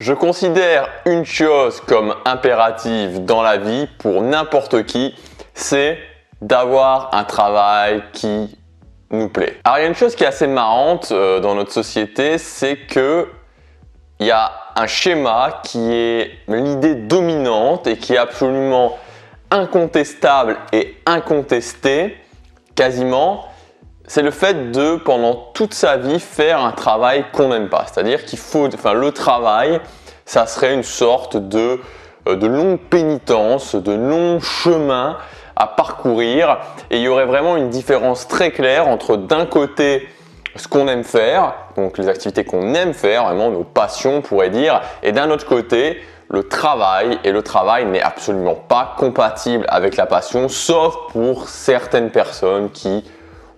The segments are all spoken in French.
Je considère une chose comme impérative dans la vie pour n'importe qui, c'est d'avoir un travail qui nous plaît. Alors il y a une chose qui est assez marrante dans notre société, c'est que il y a un schéma qui est l'idée dominante et qui est absolument incontestable et incontesté quasiment. C'est le fait de, pendant toute sa vie, faire un travail qu'on n'aime pas. C'est-à-dire qu'il faut, le travail, ça serait une sorte de longue pénitence, de long chemin à parcourir. Et il y aurait vraiment une différence très claire entre d'un côté ce qu'on aime faire, donc les activités qu'on aime faire, vraiment nos passions on pourrait dire, et d'un autre côté le travail. Et le travail n'est absolument pas compatible avec la passion, sauf pour certaines personnes qui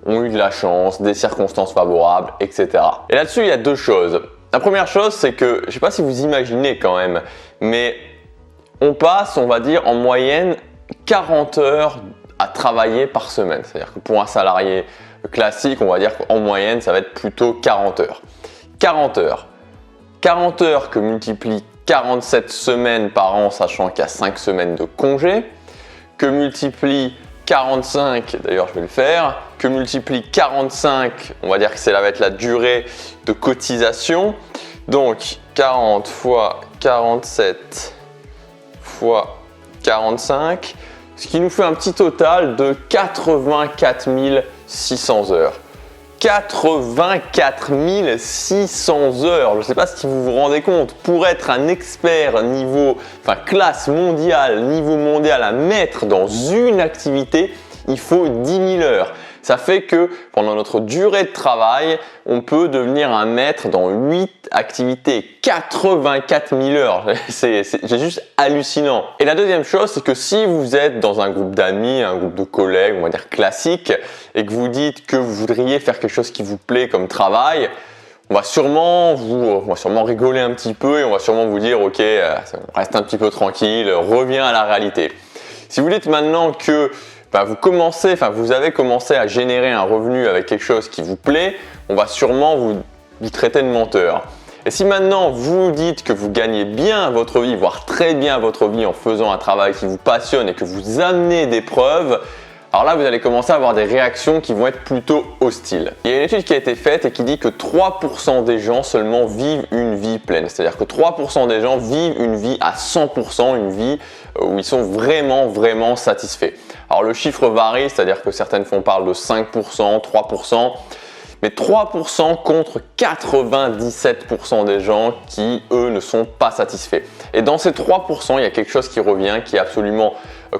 ont eu de la chance, des circonstances favorables, etc. Et là-dessus, il y a deux choses. La première chose, c'est que, je ne sais pas si vous imaginez quand même, mais on passe, on va dire, en moyenne 40 heures à travailler par semaine. C'est-à-dire que pour un salarié classique, on va dire qu'en moyenne, ça va être plutôt 40 heures. 40 heures. 40 heures que multiplie 47 semaines par an, sachant qu'il y a 5 semaines de congé, que multiplie 45, d'ailleurs je vais le faire, que multiplie 45, on va dire que ça va être la durée de cotisation. Donc 40 fois 47 fois 45, ce qui nous fait un petit total de 84 600 heures. 84 600 heures, je ne sais pas si vous vous rendez compte, pour être un expert classe mondiale, niveau mondial à mettre dans une activité, il faut 10 000 heures. Ça fait que pendant notre durée de travail, on peut devenir un maître dans 8 activités, 84 000 heures. C'est juste hallucinant. Et la deuxième chose, c'est que si vous êtes dans un groupe d'amis, un groupe de collègues, on va dire classique, et que vous dites que vous voudriez faire quelque chose qui vous plaît comme travail, on va sûrement rigoler un petit peu et on va sûrement vous dire ok, reste un petit peu tranquille, reviens à la réalité. Si vous dites maintenant que vous avez commencé à générer un revenu avec quelque chose qui vous plaît, on va sûrement vous traiter de menteur. Et si maintenant vous dites que vous gagnez bien votre vie, voire très bien votre vie en faisant un travail qui vous passionne et que vous amenez des preuves, alors là vous allez commencer à avoir des réactions qui vont être plutôt hostiles. Il y a une étude qui a été faite et qui dit que 3% des gens seulement vivent une vie pleine. C'est-à-dire que 3% des gens vivent une vie à 100%, une vie où ils sont vraiment satisfaits. Alors le chiffre varie, c'est-à-dire que certaines fois on parle de 5%, 3%, mais 3% contre 97% des gens qui, eux, ne sont pas satisfaits. Et dans ces 3%, il y a quelque chose qui revient, qui est absolument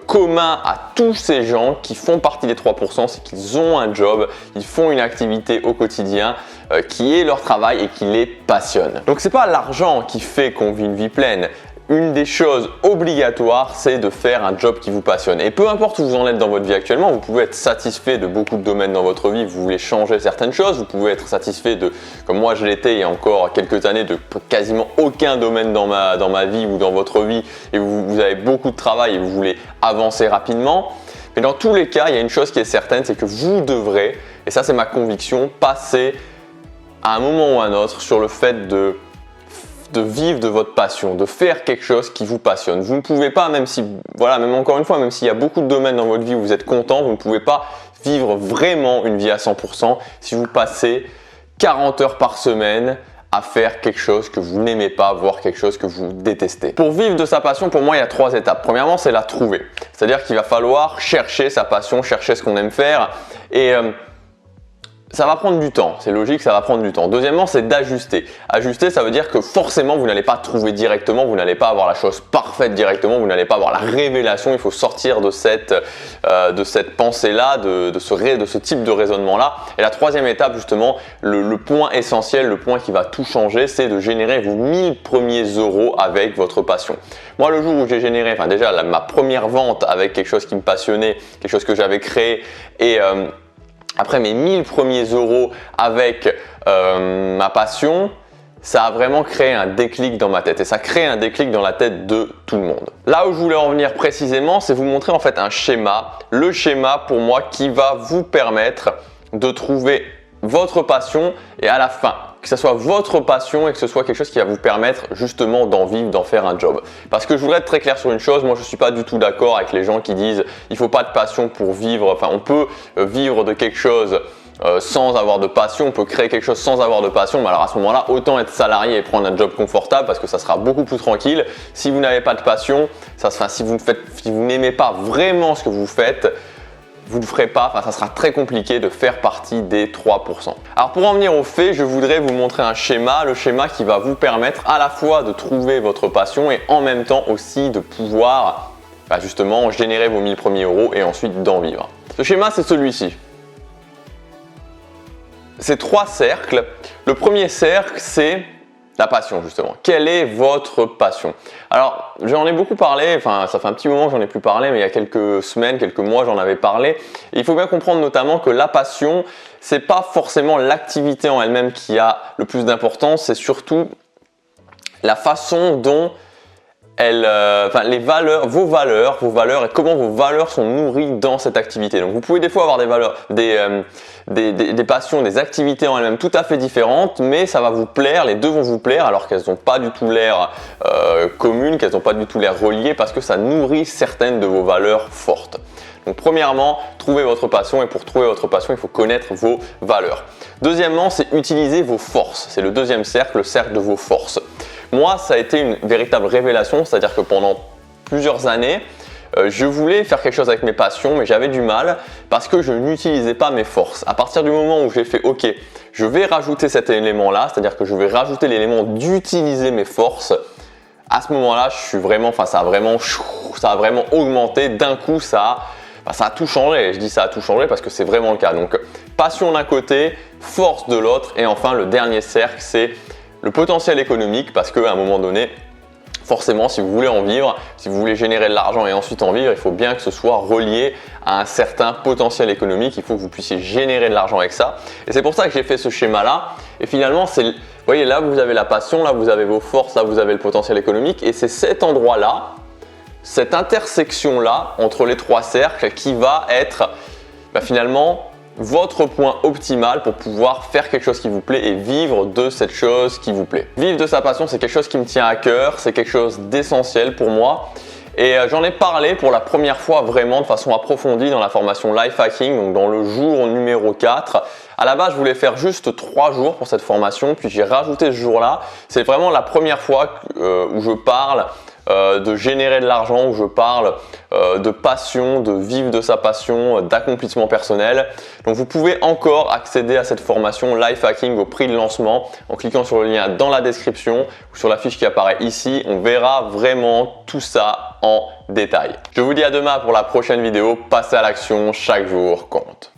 commun à tous ces gens qui font partie des 3%, c'est qu'ils ont un job, ils font une activité au quotidien qui est leur travail et qui les passionne. Donc c'est pas l'argent qui fait qu'on vit une vie pleine. Une des choses obligatoires, c'est de faire un job qui vous passionne. Et peu importe où vous en êtes dans votre vie actuellement, vous pouvez être satisfait de beaucoup de domaines dans votre vie, vous voulez changer certaines choses, vous pouvez être satisfait de, comme moi je l'étais il y a encore quelques années, de quasiment aucun domaine dans ma vie ou dans votre vie, et vous avez beaucoup de travail et vous voulez avancer rapidement. Mais dans tous les cas, il y a une chose qui est certaine, c'est que vous devrez, et ça c'est ma conviction, passer à un moment ou à un autre sur le fait de vivre de votre passion, de faire quelque chose qui vous passionne. Vous ne pouvez pas, même encore une fois, même s'il y a beaucoup de domaines dans votre vie où vous êtes content, vous ne pouvez pas vivre vraiment une vie à 100% si vous passez 40 heures par semaine à faire quelque chose que vous n'aimez pas, voire quelque chose que vous détestez. Pour vivre de sa passion, pour moi, il y a 3 étapes. Premièrement, c'est la trouver. C'est-à-dire qu'il va falloir chercher sa passion, chercher ce qu'on aime faire et ça va prendre du temps, c'est logique, ça va prendre du temps. Deuxièmement, c'est d'ajuster. Ajuster, ça veut dire que forcément, vous n'allez pas trouver directement, vous n'allez pas avoir la chose parfaite directement, vous n'allez pas avoir la révélation. Il faut sortir de cette pensée-là, de ce type de raisonnement-là. Et la troisième étape, justement, le point essentiel, le point qui va tout changer, c'est de générer vos 1000 premiers euros avec votre passion. Moi, le jour où j'ai généré, ma première vente avec quelque chose qui me passionnait, quelque chose que j'avais créé et après mes 1000 premiers euros avec ma passion, ça a vraiment créé un déclic dans ma tête et ça crée un déclic dans la tête de tout le monde. Là où je voulais en venir précisément, c'est vous montrer en fait un schéma, le schéma pour moi qui va vous permettre de trouver votre passion et à la fin, que ce soit votre passion et que ce soit quelque chose qui va vous permettre justement d'en vivre, d'en faire un job. Parce que je voudrais être très clair sur une chose, moi je ne suis pas du tout d'accord avec les gens qui disent il ne faut pas de passion pour vivre, enfin on peut vivre de quelque chose sans avoir de passion, on peut créer quelque chose sans avoir de passion, mais alors à ce moment-là, autant être salarié et prendre un job confortable parce que ça sera beaucoup plus tranquille. Si vous n'avez pas de passion, si vous n'aimez pas vraiment ce que vous faites, vous ne le ferez pas, ça sera très compliqué de faire partie des 3%. Alors pour en venir au fait, je voudrais vous montrer un schéma, le schéma qui va vous permettre à la fois de trouver votre passion et en même temps aussi de pouvoir justement générer vos 1000 premiers euros et ensuite d'en vivre. Ce schéma, c'est celui-ci. C'est 3 cercles. Le premier cercle, c'est la passion justement. Quelle est votre passion? Alors, j'en ai beaucoup parlé, enfin ça fait un petit moment que j'en ai plus parlé, mais il y a quelques semaines, quelques mois, j'en avais parlé. Et il faut bien comprendre notamment que la passion, c'est pas forcément l'activité en elle-même qui a le plus d'importance, c'est surtout la façon dont les valeurs, vos valeurs et comment vos valeurs sont nourries dans cette activité. Donc vous pouvez des fois avoir des valeurs, des passions, des activités en elles-mêmes tout à fait différentes, mais ça va vous plaire, les deux vont vous plaire alors qu'elles n'ont pas du tout l'air communes, qu'elles n'ont pas du tout l'air reliées parce que ça nourrit certaines de vos valeurs fortes. Donc premièrement, trouvez votre passion et pour trouver votre passion, il faut connaître vos valeurs. Deuxièmement, c'est utiliser vos forces. C'est le deuxième cercle, le cercle de vos forces. Moi, ça a été une véritable révélation, c'est-à-dire que pendant plusieurs années, je voulais faire quelque chose avec mes passions, mais j'avais du mal parce que je n'utilisais pas mes forces. À partir du moment où j'ai fait OK, je vais rajouter cet élément-là, c'est-à-dire que je vais rajouter l'élément d'utiliser mes forces, à ce moment-là, ça a vraiment augmenté. D'un coup, ça a tout changé. Je dis ça a tout changé parce que c'est vraiment le cas. Donc, passion d'un côté, force de l'autre, et enfin le dernier cercle, c'est le potentiel économique parce qu'à un moment donné, forcément, si vous voulez en vivre, si vous voulez générer de l'argent et ensuite en vivre, il faut bien que ce soit relié à un certain potentiel économique. Il faut que vous puissiez générer de l'argent avec ça. Et c'est pour ça que j'ai fait ce schéma-là. Et finalement, vous voyez, là, vous avez la passion, là, vous avez vos forces, là, vous avez le potentiel économique. Et c'est cet endroit-là, cette intersection-là entre les 3 cercles qui va être finalement votre point optimal pour pouvoir faire quelque chose qui vous plaît et vivre de cette chose qui vous plaît. Vivre de sa passion, c'est quelque chose qui me tient à cœur, c'est quelque chose d'essentiel pour moi. Et j'en ai parlé pour la première fois vraiment de façon approfondie dans la formation Life Hacking, donc dans le jour numéro 4. À la base, je voulais faire juste 3 jours pour cette formation, puis j'ai rajouté ce jour-là. C'est vraiment la première fois où je parle de générer de l'argent, où je parle de passion, de vivre de sa passion, d'accomplissement personnel. Donc vous pouvez encore accéder à cette formation Life Hacking au prix de lancement en cliquant sur le lien dans la description ou sur la fiche qui apparaît ici. On verra vraiment tout ça en détail. Je vous dis à demain pour la prochaine vidéo. Passez à l'action, chaque jour compte.